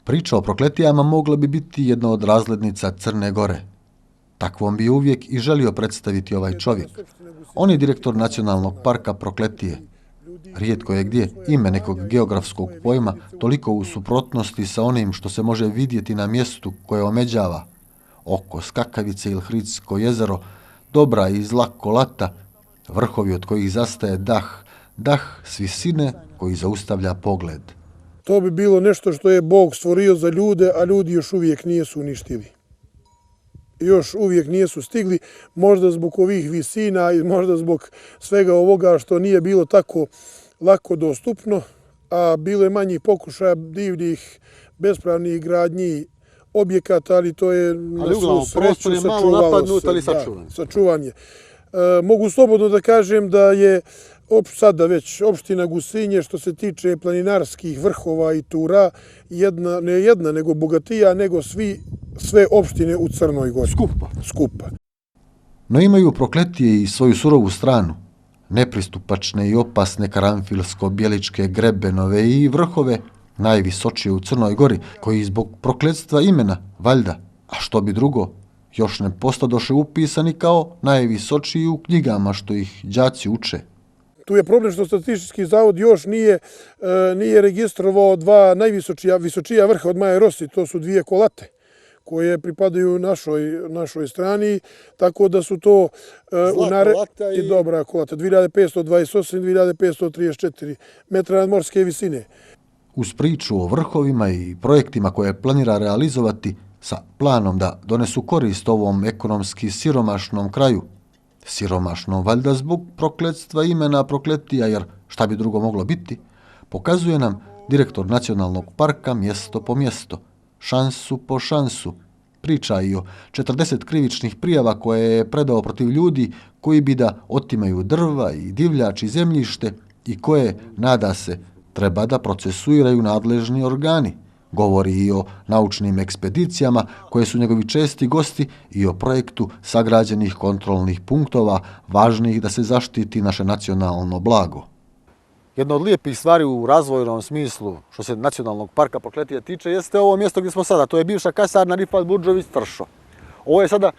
Priča o prokletijama mogla bi biti jedna od razglednica Crne Gore. Takvom bi uvijek i želio predstaviti ovaj čovjek. On je direktor Nacionalnog parka Prokletije. Rijetko je gdje ime nekog geografskog pojma toliko u suprotnosti sa onim što se može vidjeti na mjestu koje omeđava. Oko Skakavice ili Hridsko jezero, dobra i zla kolata, vrhovi od kojih zastaje dah s visine koji zaustavlja pogled. To bi bilo nešto što je Bog stvorio za ljude, a ljudi još uvijek nisu uništili. Još uvijek nisu stigli, možda zbog ovih visina i možda zbog svega ovoga što nije bilo tako lako dostupno, a bilo je manjih pokušaja divljih, bespravnih gradnji objekata, ali to je na svu sreću sačuvanje. Mogu slobodno da kažem da je sada već opština Gusinje, što se tiče planinarskih vrhova i tura, ne jedna nego bogatija nego sve opštine u Crnoj Gori. Skupa. No imaju Prokletije i svoju surovu stranu. Nepristupačne i opasne karanfilsko-bjeličke grebenove i vrhove, najvisočije u Crnoj Gori, koji zbog prokletstva imena, valjda, a što bi drugo, još ne postadoše upisani kao najvisočiji u knjigama što ih đaci uče. Tu je problem što Statistički zavod još nije registrovao dva najvisočija vrha od Maje Rosi, to su dvije kolate koje pripadaju našoj strani, tako da su to i dobra kolata, 2528 i 2534 metra nadmorske visine. Uz priču o vrhovima i projektima koje planira realizovati sa planom da donesu korist ovom ekonomski siromašnom kraju, siromašnom valjda zbog prokletstva imena Prokletija, jer šta bi drugo moglo biti, pokazuje nam direktor Nacionalnog parka mjesto po mjesto, šansu po šansu. Priča i o 40 krivičnih prijava koje je predao protiv ljudi koji bi da otimaju drva i divljač i zemljište i koje, nada se, treba da procesuiraju nadležni organi. Govori i o naučnim ekspedicijama koje su njegovi česti gosti i o projektu sagrađenih kontrolnih punktova važnih da se zaštiti naše nacionalno blago. Jedna od lijepih stvari u razvojnom smislu što se Nacionalnog parka Prokletije tiče jeste ovo mjesto gdje smo sada. To je bivša kasarna Rifat Burdžević-Tršo. Ovo je sada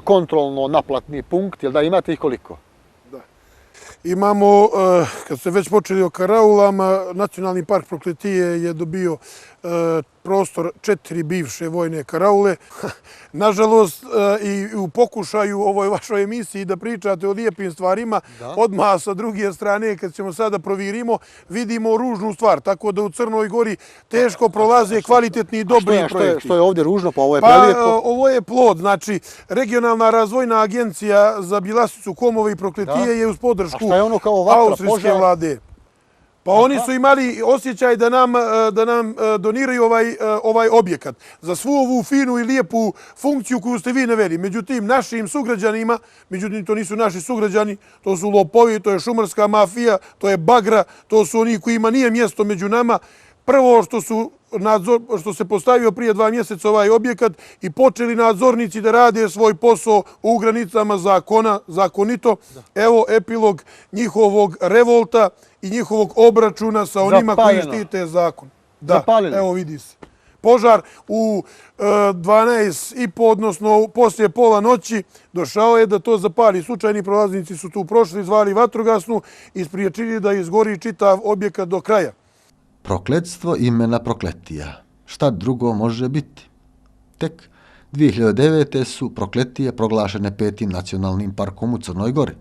kontrolno naplatni punkt, jel da imate ih koliko? Da. Imamo, kad ste već počeli o karaulama, Nacionalni park Prokletije je dobio prostor 4 bivše vojne karaule. Nažalost, i u pokušaju ovoj vašoj emisiji da pričate o lijepim stvarima, odmah sa druge strane, kad ćemo sada provjerimo, vidimo ružnu stvar. Tako da u Crnoj Gori teško prolaze kvalitetni i dobri projekti. Što je ovdje ružno, pa ovo je prelijepo? Ovo je plod. Znači, Regionalna razvojna agencija za Bjelasicu, Komove i Prokletije je uz podršku austrijske vlade. Pa oni su imali osjećaj da nam doniraju ovaj objekat za svu ovu finu i lijepu funkciju koju ste vi naveli. Međutim, našim sugrađanima, to nisu naši sugrađani, to su lopovi, to je šumarska mafija, to je bagra, to su oni kojima nije mjesto među nama. Prvo što se postavio prije 2 mjeseca ovaj objekat i počeli nadzornici da rade svoj posao u granicama zakona, zakonito. Evo epilog njihovog revolta i njihovog obračuna sa onima koji štite zakon. Da, evo vidi se. Požar u 12:30, odnosno poslije pola noći, došao je da to zapali. Slučajni prolaznici su tu prošli, zvali vatrogasnu i spriječili da izgori čitav objekat do kraja. Prokletstvo imena Prokletija. Šta drugo može biti? Tek 2009. su Prokletije proglašene 5. nacionalnim parkom u Crnoj Gori.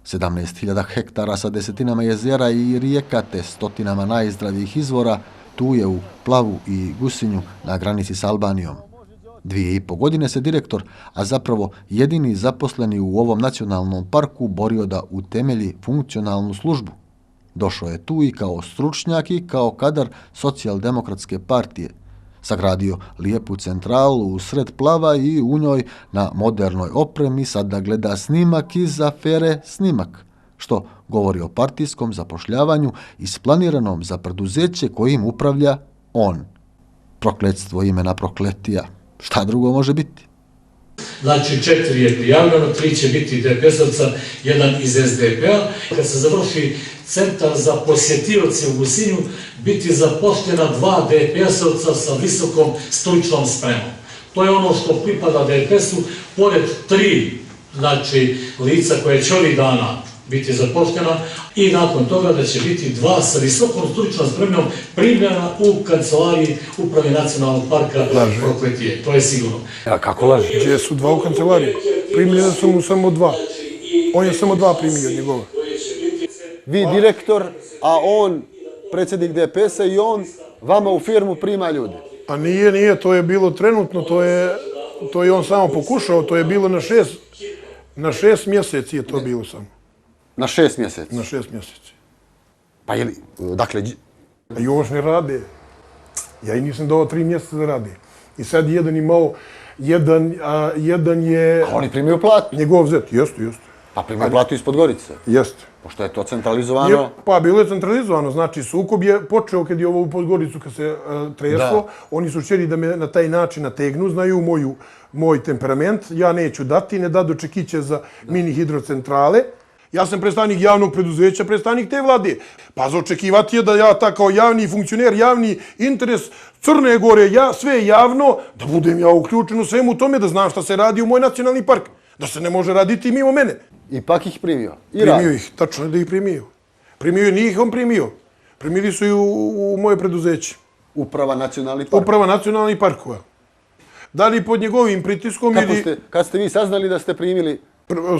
17.000 hektara sa desetinama jezera i rijeka te stotinama najzdravijih izvora tu je u Plavu i Gusinju na granici s Albanijom. 2,5 godine se direktor, a zapravo jedini zaposleni u ovom nacionalnom parku, borio da utemelji funkcionalnu službu. Došao je tu i kao stručnjak i kao kadar Socijaldemokratske partije. Sagradio lijepu centralu u sred Plava i u njoj na modernoj opremi sada gleda snimak iz afere Snimak, što govori o partijskom zapošljavanju isplaniranom za preduzeće kojim upravlja on. Prokletstvo imena Prokletija. Šta drugo može biti? Znači 4 je prijavljeno, 3 će biti DPS-ovca, 1 iz SDP-a. Kad se završi centar za posjetioce u Gusinju, biti zaposlena 2 DPS-ovca sa visokom stručnom spremom. To je ono što pripada DPS-u, pored 3 znači, lica koje će ovih dana biti zaposlena i nakon toga da će biti 2 sa visokom stručnom spremom primljena u kancelariji Uprave Nacionalnog parka Prokletije. To je sigurno. A kako laže? Gdje su 2 u kancelariji? Primljena su mu samo 2. On je samo 2 primio od njegova. Vi direktor, a on predsjednik DPS-a i on vama u firmu prima ljude. A nije, to je bilo trenutno, to je on samo pokušao, to je bilo na 6 mjeseci je to bilo samo. Na 6 mjeseci? Na 6 mjeseci. Pa je li, dakle... A još ne rade. Ja i nisam dao 3 mjeseca da rade. I sad jedan imao, jedan je... A oni primaju platu? Njegov zet, jeste. Pa primaju platu ispod Gorice? Jeste. Pošto je to centralizovano? Pa bilo je centralizovano, znači sukob je počeo kad je ovo u Podgoricu kad se treslo. Oni su htjeli da me na taj način nategnu, znaju moj temperament. Ja neću dati, ne dadu čekiće za mini hidrocentrale. Ja sam predstavnik javnog preduzeća, predstavnik te vlade. Pa za očekivati je da ja kao javni funkcioner, javni interes Crne Gore, sve javno, da budem ja uključen u svemu tome, da znam šta se radi u moj nacionalni park. Da se ne može raditi mimo mene. Ipak ih primio? Primio ih, tačno je da ih primio. Primio je, nije ih on primio. Primili su i u moje preduzeće. Uprava nacionalnih parkova? Uprava nacionalnih parkova. Da li pod njegovim pritiskom ili... Kad ste vi saznali da ste primili?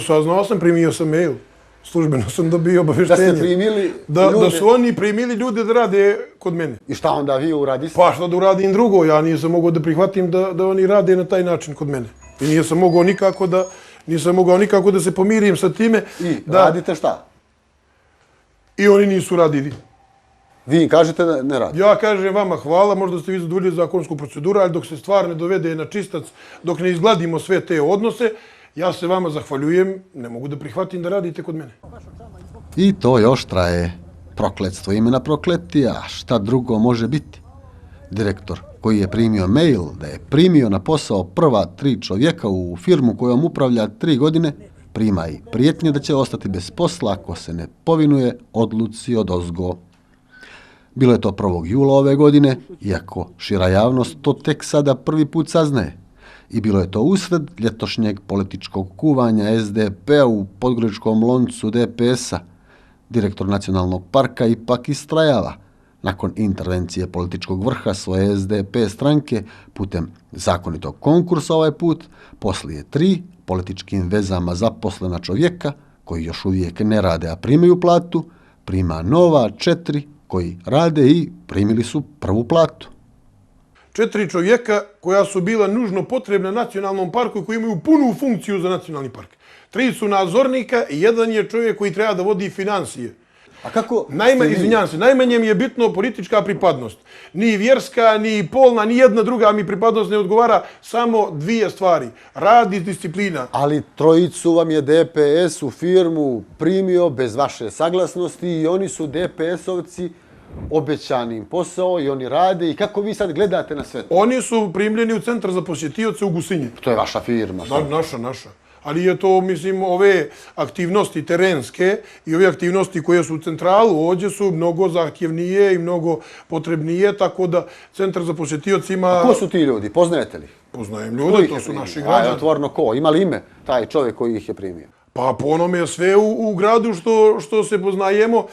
Saznao sam, primio sam mail. Službeno sam dobio obaveštenje. Da ste primili ljude? Da su oni primili ljude da rade kod mene. I šta onda vi uradiste? Pa šta da uradim drugo, ja nisam mogao da prihvatim da oni rade na taj način kod mene. I nisam mogao nikako da se pomirim sa time. I radite šta? I oni nisu radili. Vi kažete da ne radite? Ja kažem vama hvala, možda ste vi zadovoljili zakonsku proceduru, ali dok se stvar ne dovede na čistac, dok ne izgladimo sve te odnose, ja se vama zahvaljujem, ne mogu da prihvatim da radite kod mene. I to još traje. Prokletstvo imena Prokletija, šta drugo može biti? Direktor koji je primio mail da je primio na posao prva 3 čovjeka u firmu kojom upravlja 3 godine, prima i prijetnje da će ostati bez posla ako se ne povinuje odluci odozgo. Bilo je to 1. jula ove godine, iako šira javnost to tek sada prvi put saznaje. I bilo je to usred ljetošnjeg političkog kuvanja SDP-a u podgoričkom loncu DPS-a. Direktor nacionalnog parka ipak istrajava. Nakon intervencije političkog vrha svoje SDP stranke putem zakonitog konkursa ovaj put, poslije 3 političkim vezama zaposlena čovjeka koji još uvijek ne rade, a primaju platu, prima nova 4 koji rade i primili su prvu platu. 4 čovjeka koja su bila nužno potrebna nacionalnom parku i koji imaju punu funkciju za nacionalni park. 3 su nadzornika i 1 je čovjek koji treba da vodi financije. A kako? Izvinjam se, najmanje mi je bitno politička pripadnost. Ni vjerska, ni polna, ni jedna druga mi pripadnost ne odgovara, samo 2 stvari. Rad i disciplina. Ali 3 vam je DPS u firmu primio bez vaše saglasnosti i oni su DPS-ovci, obećani im posao i oni rade i kako vi sad gledate na sve to? Oni su primljeni u centar za posjetioce u Gusinji. To je vaša firma. Naša. Ali je to, mislim, ove aktivnosti terenske i ove aktivnosti koje su u centralu ovdje su mnogo zahtjevnije i mnogo potrebnije, tako da centar za posjetioce ima... A ko su ti ljudi? Poznajete li? Poznajem ljude, to su naši građani. Otvorno ko? Ima li ime taj čovjek koji ih je primio? Pa po onome sve u gradu što se poznajemo,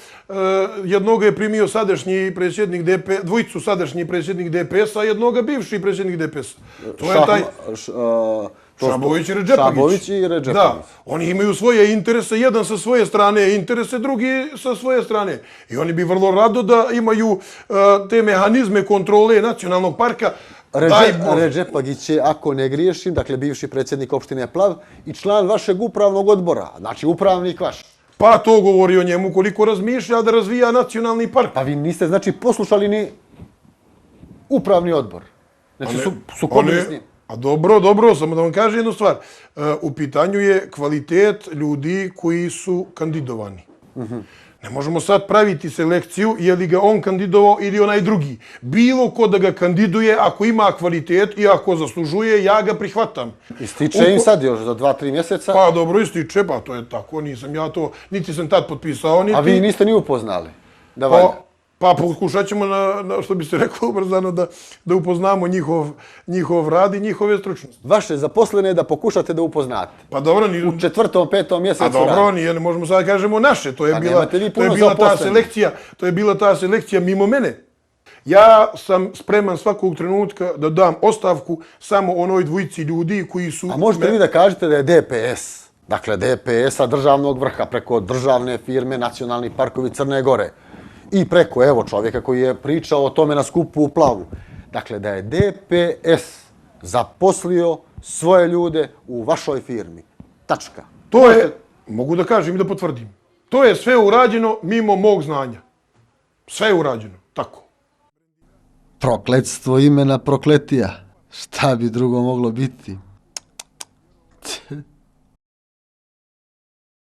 jednoga je primio sadašnji predsjednik DPS, 2 sadašnji predsjednik DPS-a, a jednoga bivši predsjednik DPS-a. To je taj... Šabović i Redžepagić. Da, oni imaju svoje interese, jedan sa svoje strane interese, drugi sa svoje strane. I oni bi vrlo rado da imaju te mehanizme kontrole nacionalnog parka. Redžepagić je, ako ne griješim, dakle bivši predsjednik opštine Plav i član vašeg upravnog odbora, znači upravnik vaš. Pa to govori o njemu koliko razmišlja da razvija nacionalni park. Pa vi niste, znači, poslušali ni upravni odbor. Znači, sukobili s njim. A dobro, samo da vam kažem jednu stvar. U pitanju je kvalitet ljudi koji su kandidovani. Ne možemo sad praviti selekciju je li ga on kandidovao ili onaj drugi. Bilo ko da ga kandiduje, ako ima kvalitet i ako zaslužuje, ja ga prihvatam. Ističe im sad još za 2-3 mjeseca. Pa dobro, ističe, pa to je tako, nisam ja to, niti sam tad potpisao, niti... A vi niste ni upoznali? Da valja. Pa pokušat ćemo, što bi se rekao ubrzano, da upoznamo njihov rad i njihove stručnosti. Vaše zaposlene je da pokušate da upoznate. Pa dobro, u 4., 5. mjesecu rada. A dobro, ne možemo sad kažemo naše, to je bila ta selekcija mimo mene. Ja sam spreman svakog trenutka da dam ostavku samo onoj dvojici ljudi koji su... A možete vi da kažete da je DPS, dakle DPS-a državnog vrha preko državne firme Nacionalni parkovi Crne Gore, i preko, evo, čovjeka koji je pričao o tome na skupu u Plavu. Dakle, da je DPS zaposlio svoje ljude u vašoj firmi. Tačka. To je, mogu da kažem i da potvrdim, to je sve urađeno mimo mog znanja. Sve je urađeno, tako. Prokletstvo imena Prokletija. Šta bi drugo moglo biti?